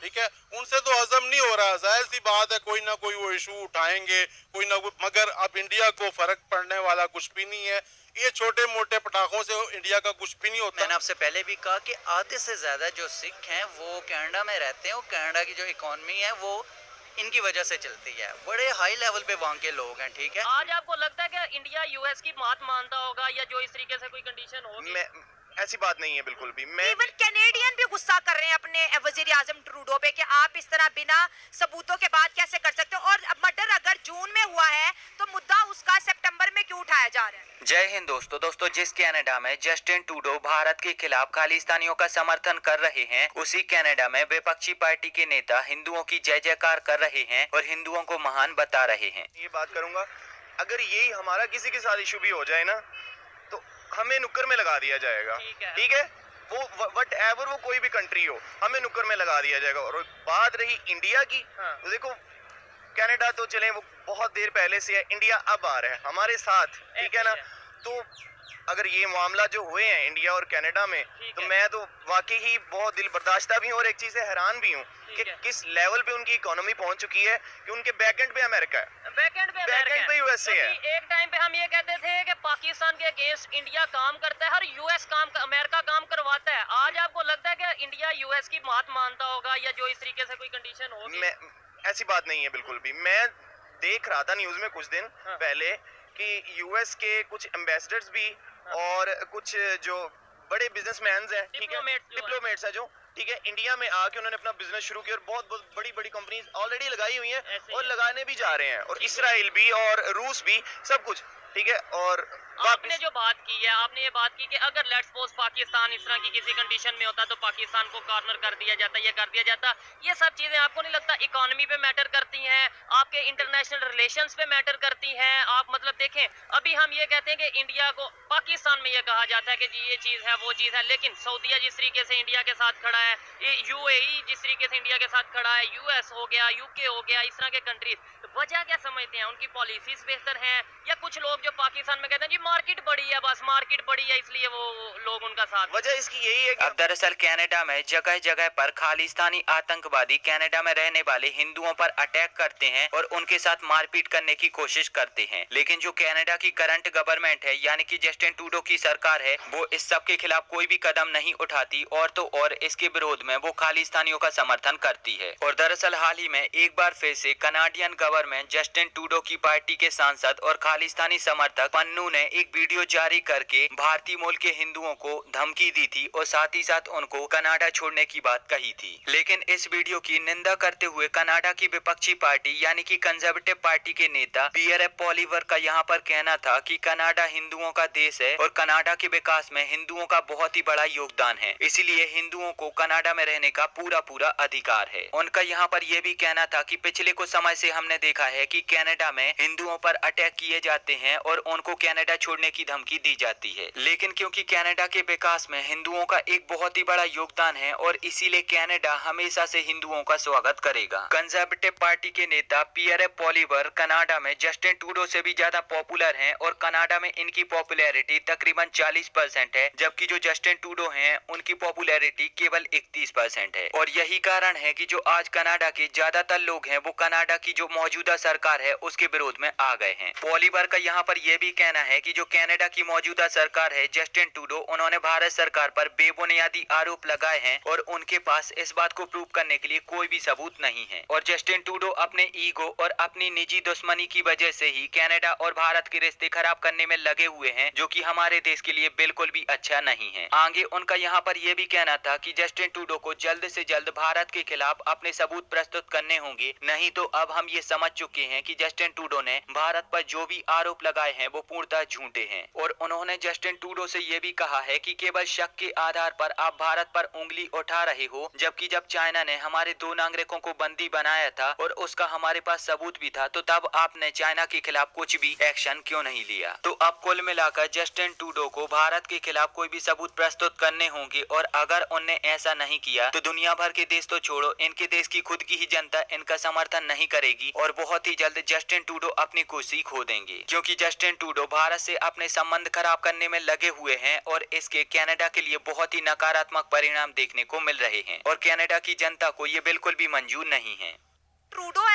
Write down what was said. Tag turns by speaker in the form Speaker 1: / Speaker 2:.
Speaker 1: ठीक है, उनसे तो हजम नहीं हो रहा। जाहिर सी बात है, कोई ना कोई वो इशू उठाएंगे, कोई ना कोई, मगर अब इंडिया को फर्क पड़ने वाला कुछ भी नहीं है। ये छोटे मोटे पटाखों से इंडिया का कुछ भी नहीं होता।
Speaker 2: मैंने आपसे पहले भी कहा कि आधे से ज्यादा जो सिख हैं वो कनाडा में रहते हैं और कनाडा की जो इकोनॉमी है वो इनकी वजह से चलती है। बड़े हाई लेवल पे वहाँ के लोग हैं, ठीक है।
Speaker 3: आज आपको लगता है कि इंडिया यूएस की बात मानता होगा या जो इस तरीके से कोई कंडीशन होगी?
Speaker 4: मैं ऐसी बात नहीं है बिल्कुल भी। मैं
Speaker 5: इवन कैनेडियन भी गुस्सा कर रहे हैं अपने वजीर आजम ट्रूडो पे कि आप इस तरह बिना सबूतों के बात कैसे कर सकते हो, और मर्डर अगर जून में हुआ है तो मुद्दा उसका सितंबर में क्यों उठाया जा रहा है।
Speaker 2: जय हिंद दोस्तों जिस कनाडा में जस्टिन ट्रूडो भारत के खिलाफ खालिस्तानियों का समर्थन कर रहे हैं, उसी कनाडा में विपक्षी पार्टी के नेता हिंदुओं की जय जयकार कर रहे हैं और हिंदुओं को महान बता रहे हैं।
Speaker 4: ये बात करूंगा, अगर यही हमारा किसी के साथ इशू भी हो जाए ना तो हमें नुक्कर में लगा दिया जाएगा। ठीक है, वो वट एवर वो कोई भी कंट्री हो, हमें नुक्कर में लगा दिया जाएगा। और बात रही इंडिया की, तो देखो कनाडा तो चले वो बहुत देर पहले से है, इंडिया अब आ रहा है हमारे साथ, ठीक है ना। तो अगर ये मामला जो हुए हैं इंडिया और कनाडा में, तो मैं तो वाकई ही बहुत दिल बर्दाश्ता भी हूँ और एक चीज से हैरान भी हूँ कि किस लेवल पे उनकी इकोनॉमी पहुंच चुकी है कि उनके बैकएंड पे अमेरिका है,
Speaker 3: बैकएंड पे
Speaker 4: यूएसए है।
Speaker 3: एक टाइम पे हम ये कहते थे कि पाकिस्तान के अगेंस्ट इंडिया काम करता है और यूएस अमेरिका काम करवाता है। आज आपको लगता है कि इंडिया यूएस की बात मानता होगा या जो इस तरीके से कोई कंडीशन होगी?
Speaker 4: मैं ऐसी बात नहीं है बिल्कुल भी। मैं देख रहा था न्यूज में कुछ दिन पहले कि यूएस के कुछ एम्बेसडर्स भी और कुछ जो बड़े बिजनेसमैन हैं, ठीक है, डिप्लोमेट्स है जो, ठीक है, इंडिया में आके उन्होंने अपना बिजनेस शुरू किया और बहुत बहुत बड़ी बड़ी कंपनीज ऑलरेडी लगाई हुई हैं और लगाने भी जा रहे हैं, और इसराइल भी और रूस भी, सब कुछ, ठीक है। और
Speaker 3: आपने जो बात की है, आपने ये बात की कि अगर लेट्स सपोज पाकिस्तान इस तरह की किसी कंडीशन में होता तो पाकिस्तान को कॉर्नर कर दिया जाता, ये कर दिया जाता। ये सब चीजें आपको नहीं लगता इकोनॉमी पे मैटर करती हैं, आपके इंटरनेशनल रिलेशंस पे मैटर करती हैं? आप मतलब देखें, अभी हम ये कहते हैं कि इंडिया को पाकिस्तान में ये कहा जाता है कि जी ये चीज है वो चीज है, लेकिन सऊदीया जिस तरीके से इंडिया के साथ खड़ा है, यूएई जिस तरीके से इंडिया के साथ खड़ा है, यूएस हो गया, यूके हो गया, इस तरह के कंट्रीज, तो वजह क्या समझते हैं? उनकी पॉलिसीज बेहतर हैं या कुछ लोग जो पाकिस्तान में कहते हैं जी मार्केट बड़ी है, बस मार्केट बड़ी है इसलिए वो लोग उनका साथ?
Speaker 4: वजह इसकी यही है कि
Speaker 2: अब दरअसल कनाडा में जगह जगह पर खालिस्तानी आतंकवादी कनाडा में रहने वाले हिंदुओं पर अटैक करते हैं और उनके साथ मारपीट करने की कोशिश करते हैं। लेकिन जो कनाडा की करंट गवर्नमेंट है यानी कि जस्टिन ट्रूडो की सरकार है, वो इस सब के खिलाफ कोई भी कदम नहीं उठाती और तो और इसके विरोध में वो खालिस्तानियों का समर्थन करती है। और दरअसल हाल ही में एक बार फिर से कनाडियन गवर्नमेंट जस्टिन ट्रूडो की पार्टी के सांसद और खालिस्तानी समर्थक पन्नू ने एक वीडियो जारी करके भारतीय मूल के हिंदुओं को धमकी दी थी और साथ ही साथ उनको कनाडा छोड़ने की बात कही थी। लेकिन इस वीडियो की निंदा करते हुए कनाडा की विपक्षी पार्टी यानी कि कंजर्वेटिव पार्टी के नेता पियर पॉलीवर का यहाँ पर कहना था कि कनाडा हिंदुओं का देश है और कनाडा के विकास में हिंदुओं का बहुत ही बड़ा योगदान है, इसलिए हिंदुओं को कनाडा में रहने का पूरा पूरा अधिकार है। उनका यहाँ पर यह भी कहना था कि पिछले कुछ समय से हमने देखा है कि कनाडा में हिंदुओं पर अटैक किए जाते हैं और उनको कनाडा छोड़ने की धमकी दी जाती है, लेकिन क्योंकि कनाडा के विकास में हिंदुओं का एक बहुत ही बड़ा योगदान है और इसीलिए कनाडा हमेशा से हिंदुओं का स्वागत करेगा। कंजर्वेटिव पार्टी के नेता पियर पॉलीवर कनाडा में जस्टिन ट्रूडो से भी ज्यादा पॉपुलर हैं और कनाडा में इनकी पॉपुलैरिटी तकरीबन 40% है, जबकि जो जस्टिन ट्रूडो हैं उनकी पॉपुलैरिटी केवल 31% है। और यही कारण है कि जो आज कनाडा के ज्यादातर लोग हैं वो कनाडा की जो मौजूदा सरकार है उसके विरोध में आ गए हैं। पॉलीवर का यहाँ पर यह भी कहना है कि जो कनाडा की मौजूदा सरकार है जस्टिन ट्रूडो, उन्होंने भारत सरकार पर बेबुनियादी आरोप लगाए हैं और उनके पास इस बात को प्रूव करने के लिए कोई भी सबूत नहीं है। और जस्टिन ट्रूडो अपने ईगो और अपनी निजी दुश्मनी की वजह से ही कनाडा और भारत के रिश्ते खराब करने में लगे हुए हैं, जो कि हमारे देश के लिए बिल्कुल भी अच्छा नहीं है। आगे उनका यहाँ पर यह भी कहना था कि जस्टिन ट्रूडो को जल्द से जल्द भारत के खिलाफ अपने सबूत प्रस्तुत करने होंगे, नहीं तो अब हम ये समझ चुके हैं कि जस्टिन ट्रूडो ने भारत पर जो भी आरोप लगाए हैं वो पूर्णतः झूठे हैं। और उन्होंने जस्टिन ट्रूडो से ये भी कहा है कि केवल शक के आधार पर आप भारत पर उंगली उठा रहे हो, जबकि जब चाइना ने हमारे 2 नागरिकों को बंदी बनाया था और उसका हमारे पास सबूत भी था, तो तब आपने चाइना के खिलाफ कुछ भी एक्शन क्यों नहीं लिया? तो अब कुल मिलाकर जस्टिन ट्रूडो को भारत के खिलाफ कोई भी सबूत प्रस्तुत करने होंगे और अगर उनने ऐसा नहीं किया तो दुनिया भर के देश तो छोड़ो, इनके देश की खुद की ही जनता इनका समर्थन नहीं करेगी और बहुत ही जल्द जस्टिन ट्रूडो अपनी कुर्सी खो देंगे, क्योंकि जस्टिन ट्रूडो भारत से अपने संबंध खराब करने में लगे हुए हैं और इसके कनाडा के लिए बहुत ही नकारात्मक परिणाम देखने को मिल रहे हैं और कनाडा की जनता को ये बिल्कुल भी मंजूर नहीं है।
Speaker 5: ट्रूडो